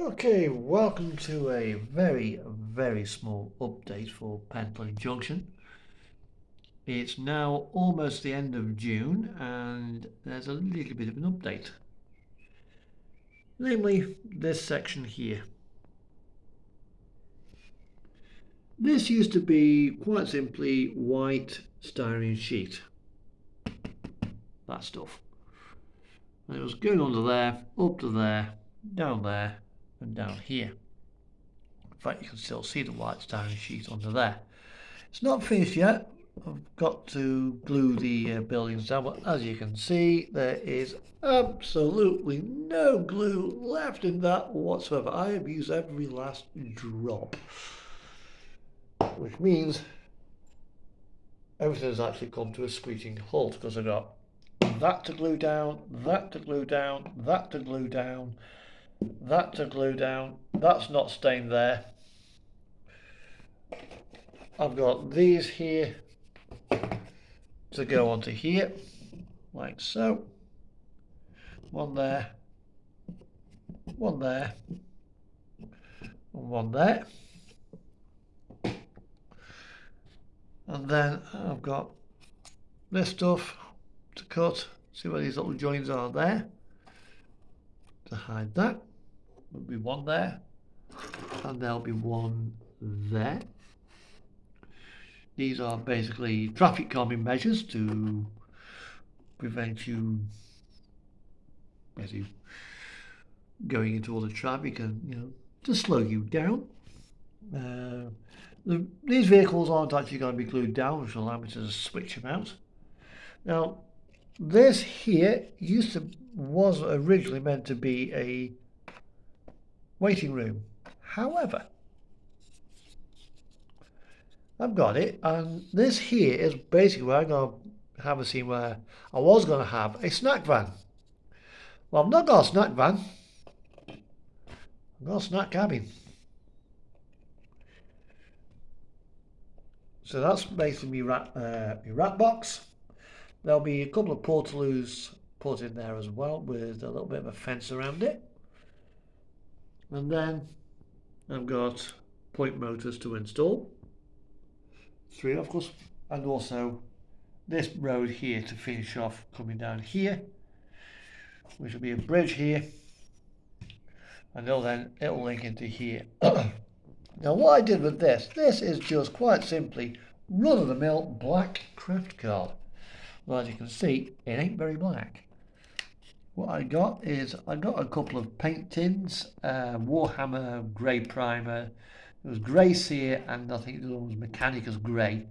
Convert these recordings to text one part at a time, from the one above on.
Okay, welcome to a very small update for Pentland Junction. It's now almost the end of June and there's a little bit of an update. Namely, this section here. This used to be quite simply white styrene sheet. That stuff. And it was going under there, up to there, down there and down here. In fact, you can still see the white styrene sheet under there. It's not finished yet. I've got to glue the buildings down, but as you can see, there is absolutely no glue left in that whatsoever. I have used every last drop, which means everything has actually come to a screeching halt because I've got that to glue down, that to glue down, that to glue down, that to glue down. That's not staying there. I've got these here to go onto here, like so. One there, one there, and one there. And then I've got this stuff to cut. See where these little joins are there? To hide that. There'll be one there, and there'll be one there. These are basically traffic calming measures to prevent you basically going into all the traffic and, to slow you down. These vehicles aren't actually going to be glued down, which will allow me to switch them out. Now, this here was originally meant to be a waiting room. However, I've got it, and this here is basically where I'm going to have a scene where I was going to have a snack van. Well, I've not got a snack van. I've got a snack cabin. So that's basically my rat box. There'll be a couple of portaloos put in there as well with a little bit of a fence around it. And then I've got point motors to install. 3 of course, and also this road here to finish off coming down here, which will be a bridge here, and it'll link into here. Now what I did with this is just quite simply run-of-the-mill black craft card. Well, as you can see, it ain't very black. What I got a couple of paint tins, Warhammer grey primer. It was grey sear, and I think the other one was Mechanicus grey,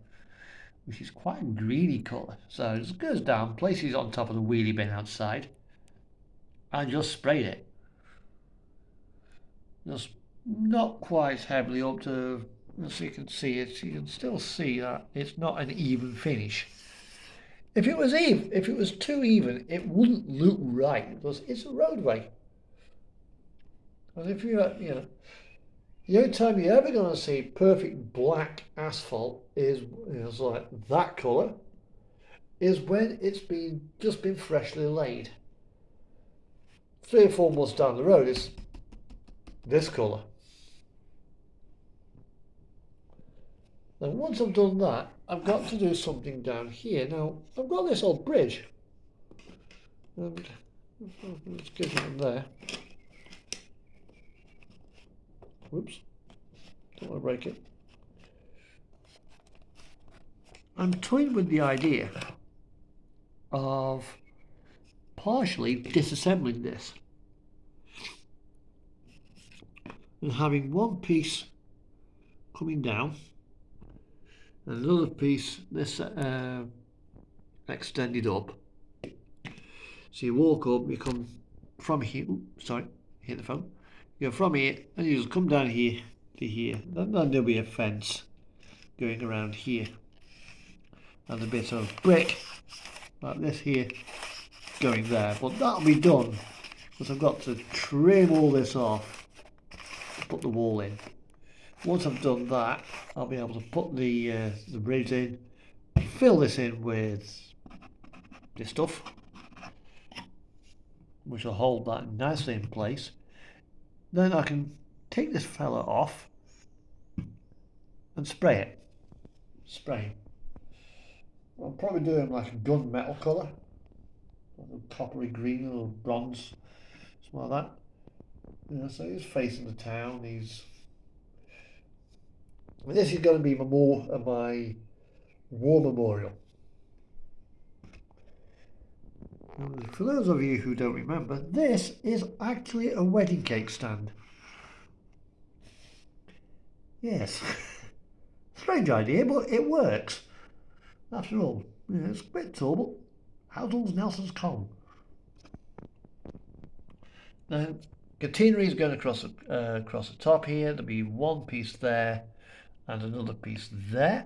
which is quite a greeny colour. So it just goes down, places it on top of the wheelie bin outside, and just sprayed it. Just not quite heavily up to, as you can see it. You can still see that it's not an even finish. If it was too even, it wouldn't look right because it's a roadway. And if the only time you're ever going to see perfect black asphalt is like that colour, is when it's just been freshly laid. 3 or 4 months down the road, it's this colour. Then once I've done that, I've got to do something down here. Now, I've got this old bridge. And let's get it in there. Whoops, don't want to break it. I'm toying with the idea of partially disassembling this and having one piece coming down and another piece extended up. So you walk up, you come from here. Oops, sorry, hit the phone. You go from here and you just come down here to here. Then there'll be a fence going around here, and a bit of brick like this here going there. But that'll be done because I've got to trim all this off to put the wall in. Once I've done that, I'll be able to put the bridge in, fill this in with this stuff, which will hold that nicely in place. then I can take this fella off and spray it. Spray. I'll probably do him like a gunmetal colour, like a coppery green or bronze, something like that. Yeah, so he's facing the town. This is going to be my war memorial. And for those of you who don't remember, this is actually a wedding cake stand. Yes. Strange idea, but it works. After all, yeah, it's a bit tall, but Households Nelson's Column. Now, catenary is going across the top here. There'll be one piece there and another piece there,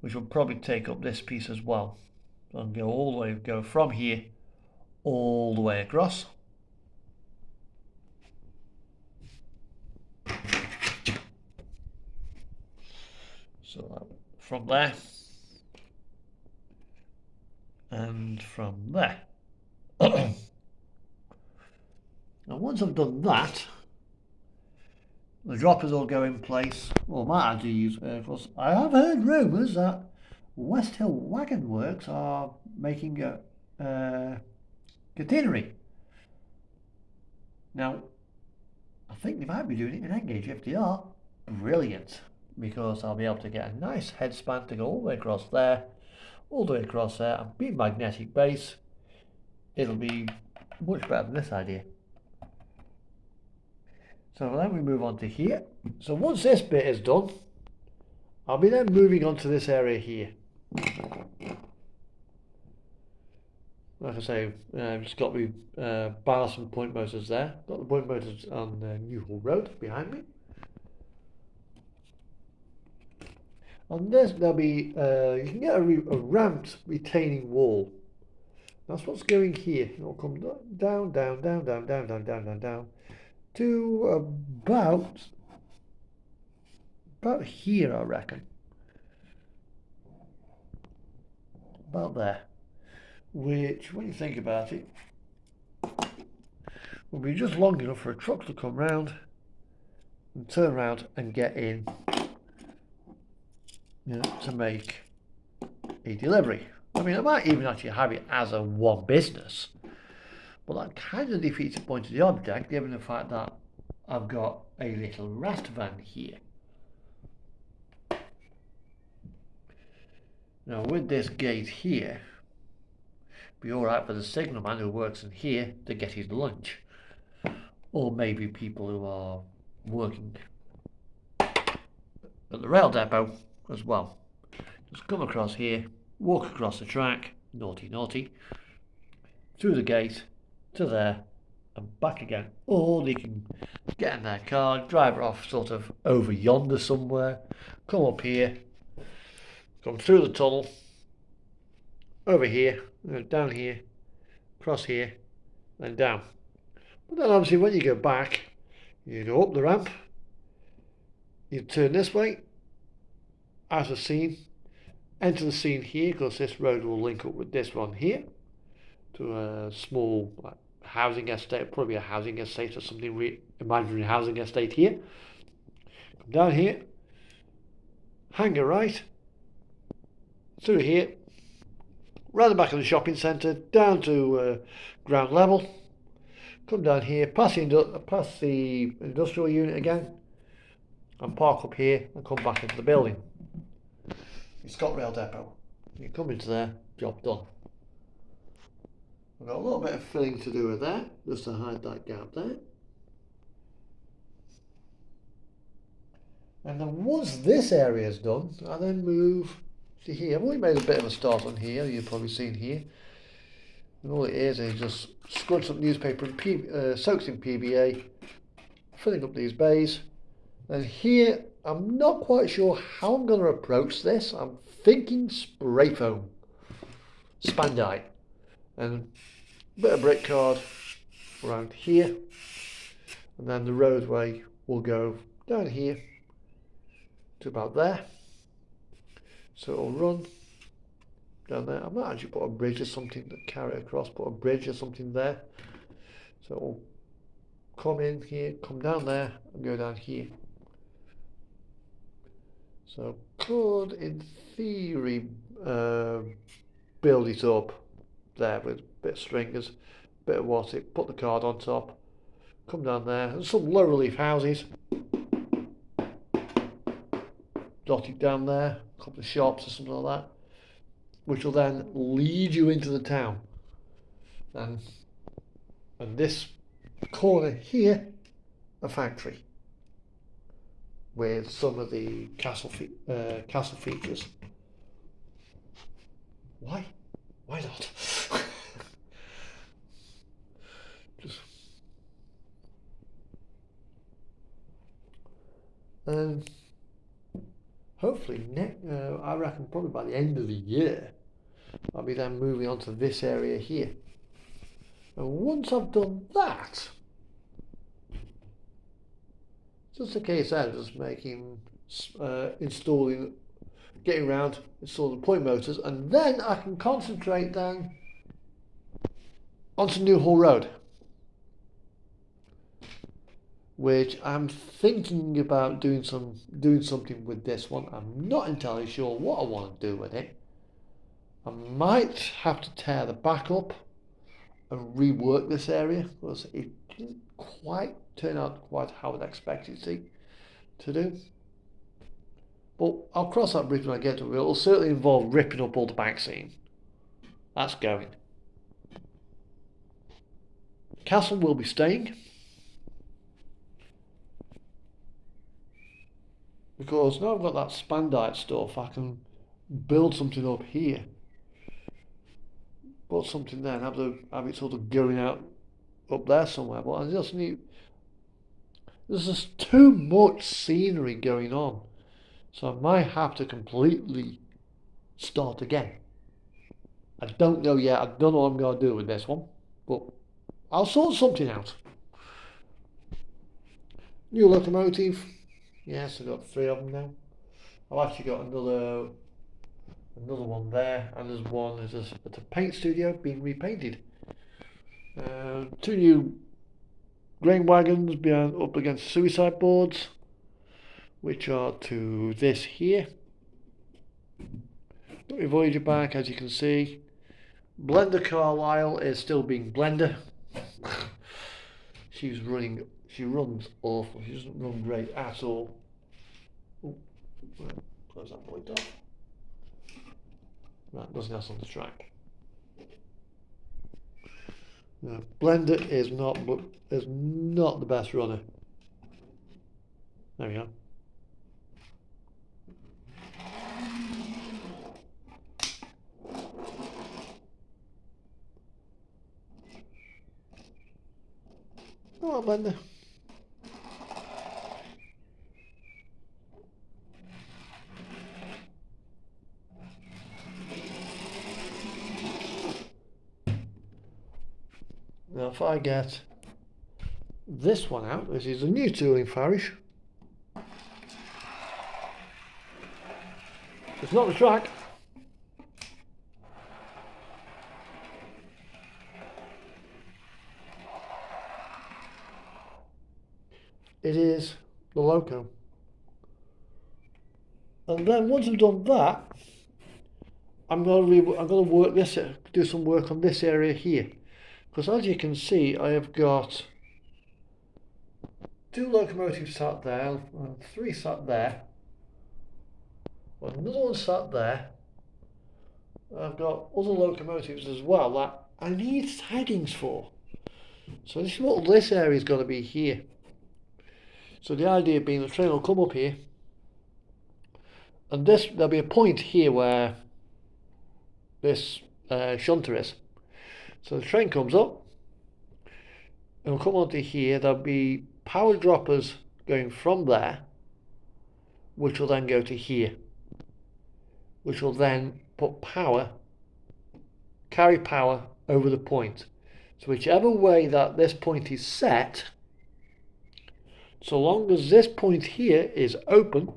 which will probably take up this piece as well. So I'll go from here all the way across. So from there and from there. Now once I've done that, the droppers will go in place, or might actually use, of course, I have heard rumours that West Hill Wagon Works are making a catenary. Now, I think they might be doing it in Engage. If they are, brilliant, because I'll be able to get a nice headspan to go all the way across there, all the way across there, and be magnetic base. It'll be much better than this idea. So then we move on to here. So once this bit is done, I'll be then moving on to this area here. Like I say, just got the ballast and point motors there. Got the point motors on New Hall Road behind me. On this, there'll be you can get a ramped retaining wall. That's what's going here. It'll come down, down, down, down, down, down, down, down, down to about here, I reckon. About there. Which, when you think about it, will be just long enough for a truck to come round and turn around and get in, you know, to make a delivery. I mean, I might even actually have it as a one business, but that kind of defeats the point of the object, given the fact that I've got a little rat van here. Now, with this gate here, be alright for the signalman who works in here to get his lunch, or maybe people who are working at the rail depot as well. Just come across here, walk across the track, naughty naughty, through the gate to there and back again, or they can get in their car, drive it off sort of over yonder somewhere, come up here, come through the tunnel, over here, down here, across here, and down. But then obviously when you go back, you go up the ramp, you turn this way, out of scene, enter the scene here, because this road will link up with this one here, to a small housing estate, probably a housing estate or something, imaginary housing estate here. Come down here, hang a right, through here, round the back of the shopping centre, down to ground level, come down here, past the industrial unit again, and park up here and come back into the building. It's got rail depot. You come into there, job done. I've got a little bit of filling to do with that, just to hide that gap there. And then once this area is done, I then move to here. I've already made a bit of a start on here, you've probably seen here. And all it is just scrunch up newspaper and soaks in PVA, filling up these bays. And here, I'm not quite sure how I'm going to approach this. I'm thinking spray foam, Spandite, and a bit of brick card around here. And then the roadway will go down here to about there. So it'll run down there. I might actually put a bridge or something to carry it across, put a bridge or something there. So it'll come in here, come down there, and go down here. So could, in theory, build it up there with a bit of stringers, bit of water, put the card on top, come down there, and some low relief houses dotted down there, a couple of shops or something like that, which will then lead you into the town. And this corner here, a factory with some of the castle features. Why not? Just and hopefully I reckon probably by the end of the year I'll be then moving on to this area here. And once I've done that, just a case then of just installing, getting around, installing the point motors, and then I can concentrate then onto New Hall Road, which I'm thinking about doing something with this one. I'm not entirely sure what I want to do with it. I might have to tear the back up and rework this area because it didn't quite turn out quite how I'd expected it to do. But I'll cross that bridge when I get to it. It'll certainly involve ripping up all the back scene. That's going. Castle will be staying, because now I've got that spandite stuff, I can build something up here, put something there, and have it sort of going out up there somewhere. But I just need, there's just too much scenery going on, so I might have to completely start again. I don't know yet. I don't know what I'm going to do with this one, but I'll sort something out. New locomotive. Yes, I've got 3 of them now. I've actually got another one there, and there's one at a paint studio being repainted. 2 new grain wagons up against suicide boards, which are to this here. Got my Voyager back, as you can see. Blender Carlisle is still being Blender. She runs awful. She doesn't run great at all. Ooh, close that point off. Right, nothing else on the track. Blender is not the best runner. There we go. Oh, Blender. Now if I get this one out, this is a new tooling parish. It's not the track. It is the loco. And then once I've done that, I'm going to work this, do some work on this area here. Because as you can see, I have got 2 locomotives sat there, 3 sat there, another one sat there. I've got other locomotives as well that I need sidings for. So this is what this area is going to be here. So the idea being the train will come up here, and there'll be a point here where this shunter is. So the train comes up, it'll come onto here, there'll be power droppers going from there, which will then go to here, which will then put power, carry power over the point. So whichever way that this point is set, so long as this point here is open,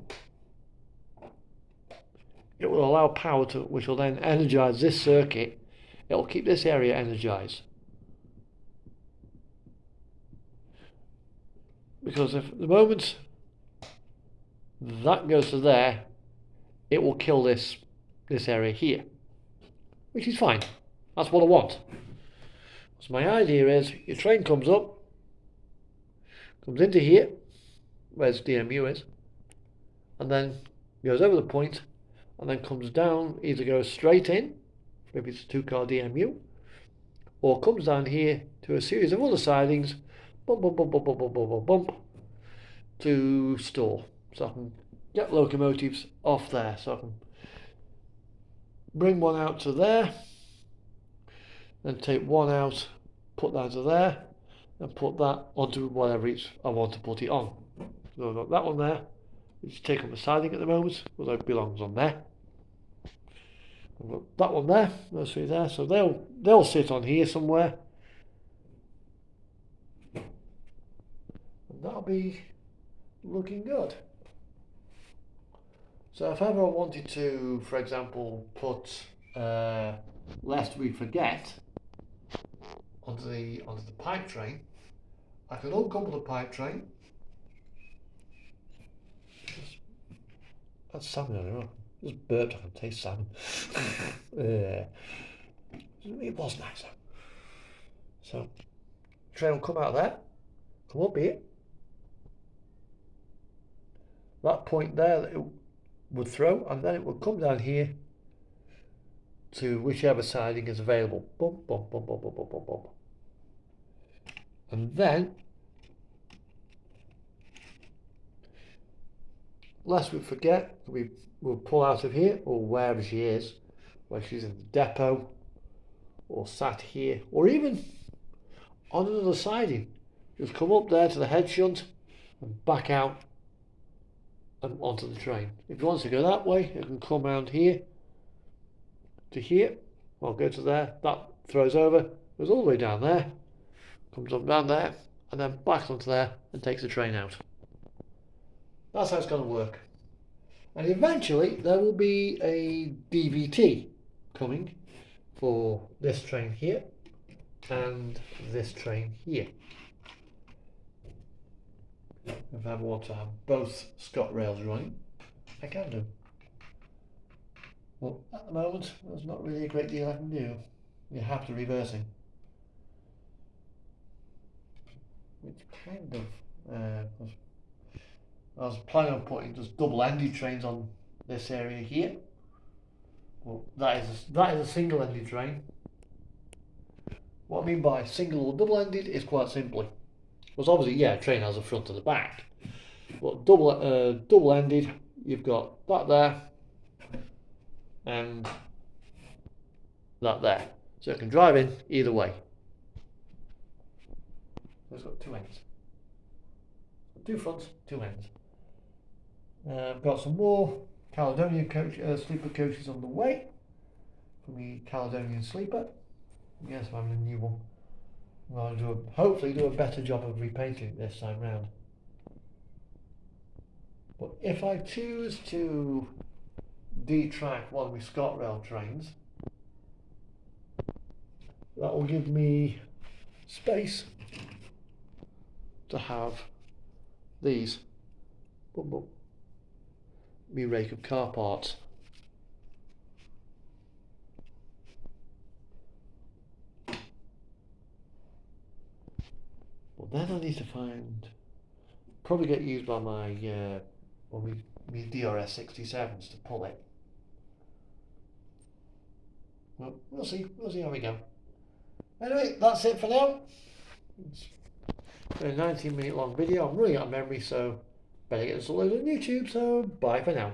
it will allow power to, which will then energize this circuit. It will keep this area energized. because if at the moment that goes to there, it will kill this area here, which is fine. That's what I want. So my idea is your train comes up, comes into here, where its DMU is, and then goes over the point, and then comes down, either goes straight in, if it's a 2-car DMU, or comes down here to a series of other sidings, bump, bump, bump, bump, bump, bump, bump, bump, bump, to store. So I can get locomotives off there. So I can bring one out to there, then take one out, put that to there, and put that onto whatever I want to put it on. So I've got that one there, which is taking the siding at the moment, although it belongs on there. I've got that one there, those three there, so they'll sit on here somewhere. And that'll be looking good. So if ever I wanted to, for example, put lest we forget onto the pipe train, I could uncouple the pipe train. That's salmon, I don't know. Just burped, I can taste salmon. It was nice though. So, train will come out of there, come up here. That point there that it would throw, and then it would come down here to whichever siding is available. Bump, bump, bump, bump, bump, bump, bump, bump. And then, lest we forget, we'll pull out of here, or wherever she is, whether she's in the depot, or sat here, or even on another siding. Just come up there to the head shunt and back out and onto the train. If you want to go that way, it can come around here to here, or go to there, that throws over, goes all the way down there, comes up down there, and then back onto there and takes the train out. That's how it's going to work. And eventually there will be a DVT coming for this train here and this train here. If I ever want to have both ScotRails running, I can do. Well, at the moment, there's not really a great deal I can do. You have to reversing. Which kind of, I was planning on putting just double-ended trains on this area here. Well, that is a single-ended train. What I mean by single or double-ended is quite simply, well, obviously, yeah, a train has a front and a back. But double-ended, you've got that there and that there. So it can drive in either way. So it's got two ends. Two fronts, two ends. I've got some more Caledonian sleeper coaches on the way from the Caledonian sleeper. Yes, I'm having a new one. I'll hopefully do a better job of repainting it this time round. But if I choose to detrack one of my ScotRail trains, that will give me space to have these. Me rake of car parts. Well, then I need to probably get used by my me DRS 67s to pull it. Well, we'll see how we go. Anyway, that's it for now. It's a 19-minute long video. I'm running out of memory, so better get this uploaded on YouTube, so bye for now.